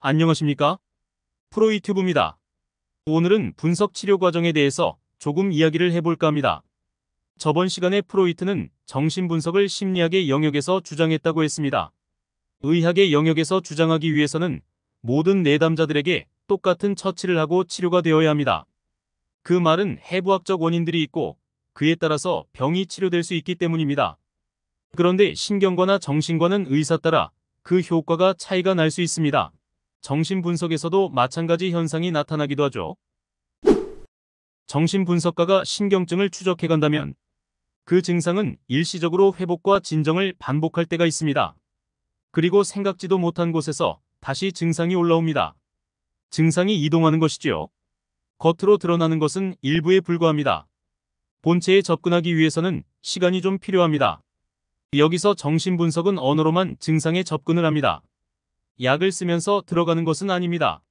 안녕하십니까? 프로이튜브입니다. 오늘은 분석 치료 과정에 대해서 조금 이야기를 해볼까 합니다. 저번 시간에 프로이트는 정신분석을 심리학의 영역에서 주장했다고 했습니다. 의학의 영역에서 주장하기 위해서는 모든 내담자들에게 똑같은 처치를 하고 치료가 되어야 합니다. 그 말은 해부학적 원인들이 있고 그에 따라서 병이 치료될 수 있기 때문입니다. 그런데 신경과나 정신과는 의사 따라 그 효과가 차이가 날 수 있습니다. 정신분석에서도 마찬가지 현상이 나타나기도 하죠. 정신분석가가 신경증을 추적해간다면 그 증상은 일시적으로 회복과 진정을 반복할 때가 있습니다. 그리고 생각지도 못한 곳에서 다시 증상이 올라옵니다. 증상이 이동하는 것이지요. 겉으로 드러나는 것은 일부에 불과합니다. 본체에 접근하기 위해서는 시간이 좀 필요합니다. 여기서 정신분석은 언어로만 증상에 접근을 합니다. 약을 쓰면서 들어가는 것은 아닙니다.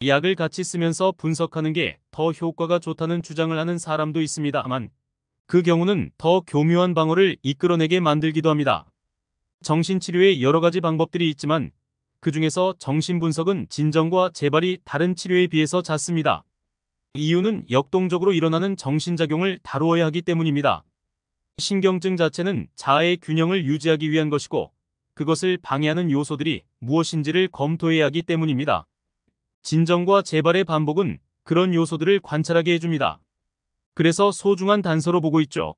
약을 같이 쓰면서 분석하는 게 더 효과가 좋다는 주장을 하는 사람도 있습니다만 그 경우는 더 교묘한 방어를 이끌어내게 만들기도 합니다. 정신치료에 여러 가지 방법들이 있지만 그 중에서 정신분석은 진정과 재발이 다른 치료에 비해서 잦습니다. 이유는 역동적으로 일어나는 정신작용을 다루어야 하기 때문입니다. 신경증 자체는 자아의 균형을 유지하기 위한 것이고 그것을 방해하는 요소들이 무엇인지를 검토해야 하기 때문입니다. 진정과 재발의 반복은 그런 요소들을 관찰하게 해줍니다. 그래서 소중한 단서로 보고 있죠.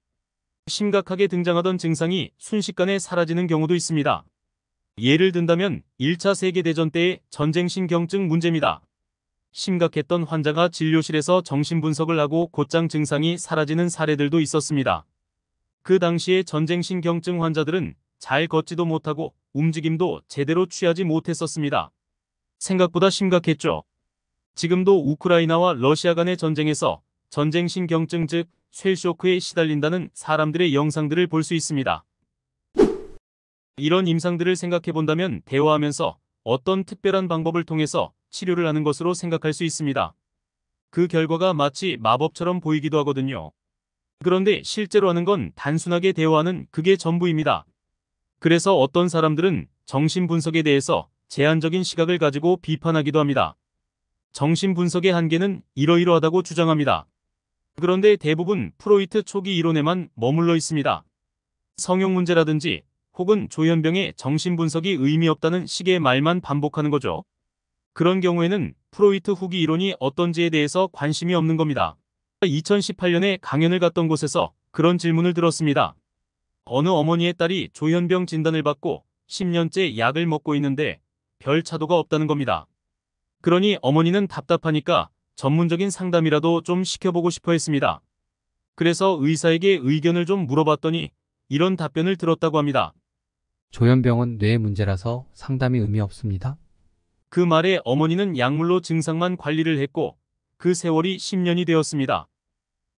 심각하게 등장하던 증상이 순식간에 사라지는 경우도 있습니다. 예를 든다면 1차 세계대전 때의 전쟁신경증 문제입니다. 심각했던 환자가 진료실에서 정신분석을 하고 곧장 증상이 사라지는 사례들도 있었습니다. 그 당시에 전쟁신경증 환자들은 잘 걷지도 못하고 움직임도 제대로 취하지 못했었습니다. 생각보다 심각했죠. 지금도 우크라이나와 러시아 간의 전쟁에서 전쟁신경증 즉 쇠쇼크에 시달린다는 사람들의 영상들을 볼 수 있습니다. 이런 임상들을 생각해 본다면 대화하면서 어떤 특별한 방법을 통해서 치료를 하는 것으로 생각할 수 있습니다. 그 결과가 마치 마법처럼 보이기도 하거든요. 그런데 실제로 하는 건 단순하게 대화하는 그게 전부입니다. 그래서 어떤 사람들은 정신분석에 대해서 제한적인 시각을 가지고 비판하기도 합니다. 정신분석의 한계는 이러이러하다고 주장합니다. 그런데 대부분 프로이트 초기 이론에만 머물러 있습니다. 성형 문제라든지 혹은 조현병의 정신분석이 의미 없다는 식의 말만 반복하는 거죠. 그런 경우에는 프로이트 후기 이론이 어떤지에 대해서 관심이 없는 겁니다. 2018년에 강연을 갔던 곳에서 그런 질문을 들었습니다. 어느 어머니의 딸이 조현병 진단을 받고 10년째 약을 먹고 있는데 별 차도가 없다는 겁니다. 그러니 어머니는 답답하니까 전문적인 상담이라도 좀 시켜보고 싶어 했습니다. 그래서 의사에게 의견을 좀 물어봤더니 이런 답변을 들었다고 합니다. 조현병은 뇌 문제라서 상담이 의미 없습니다. 그 말에 어머니는 약물로 증상만 관리를 했고 그 세월이 10년이 되었습니다.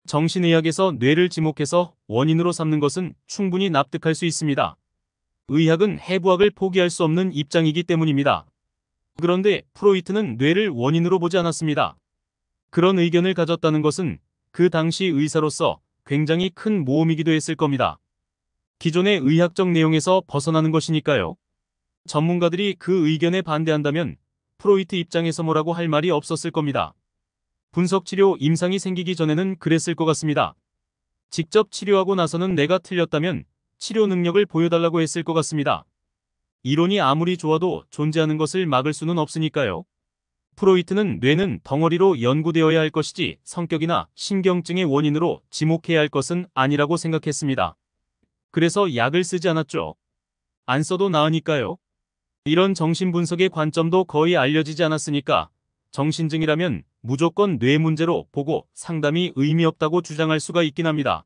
정신의학에서 뇌를 지목해서 원인으로 삼는 것은 충분히 납득할 수 있습니다. 의학은 해부학을 포기할 수 없는 입장이기 때문입니다. 그런데 프로이트는 뇌를 원인으로 보지 않았습니다. 그런 의견을 가졌다는 것은 그 당시 의사로서 굉장히 큰 모험이기도 했을 겁니다. 기존의 의학적 내용에서 벗어나는 것이니까요. 전문가들이 그 의견에 반대한다면 프로이트 입장에서 뭐라고 할 말이 없었을 겁니다. 분석치료 임상이 생기기 전에는 그랬을 것 같습니다. 직접 치료하고 나서는 내가 틀렸다면 치료 능력을 보여달라고 했을 것 같습니다. 이론이 아무리 좋아도 존재하는 것을 막을 수는 없으니까요. 프로이트는 뇌는 덩어리로 연구되어야 할 것이지 성격이나 신경증의 원인으로 지목해야 할 것은 아니라고 생각했습니다. 그래서 약을 쓰지 않았죠. 안 써도 나으니까요. 이런 정신분석의 관점도 거의 알려지지 않았으니까 정신증이라면 무조건 뇌 문제로 보고 상담이 의미 없다고 주장할 수가 있긴 합니다.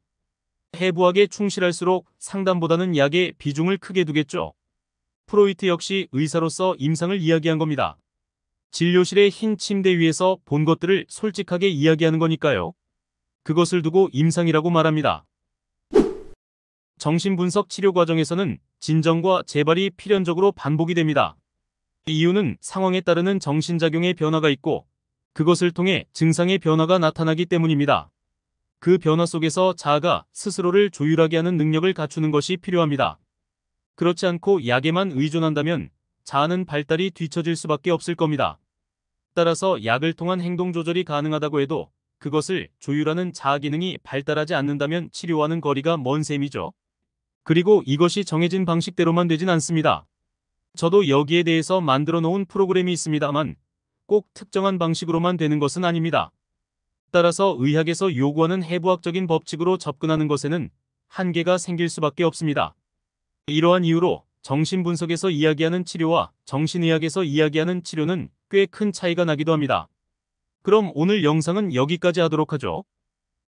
해부학에 충실할수록 상담보다는 약에 비중을 크게 두겠죠. 프로이트 역시 의사로서 임상을 이야기한 겁니다. 진료실의 흰 침대 위에서 본 것들을 솔직하게 이야기하는 거니까요. 그것을 두고 임상이라고 말합니다. 정신분석 치료 과정에서는 진정과 재발이 필연적으로 반복이 됩니다. 이유는 상황에 따르는 정신작용의 변화가 있고 그것을 통해 증상의 변화가 나타나기 때문입니다. 그 변화 속에서 자아가 스스로를 조율하게 하는 능력을 갖추는 것이 필요합니다. 그렇지 않고 약에만 의존한다면 자아는 발달이 뒤처질 수밖에 없을 겁니다. 따라서 약을 통한 행동 조절이 가능하다고 해도 그것을 조율하는 자아 기능이 발달하지 않는다면 치료와는 거리가 먼 셈이죠. 그리고 이것이 정해진 방식대로만 되진 않습니다. 저도 여기에 대해서 만들어 놓은 프로그램이 있습니다만 꼭 특정한 방식으로만 되는 것은 아닙니다. 따라서 의학에서 요구하는 해부학적인 법칙으로 접근하는 것에는 한계가 생길 수밖에 없습니다. 이러한 이유로 정신분석에서 이야기하는 치료와 정신의학에서 이야기하는 치료는 꽤 큰 차이가 나기도 합니다. 그럼 오늘 영상은 여기까지 하도록 하죠.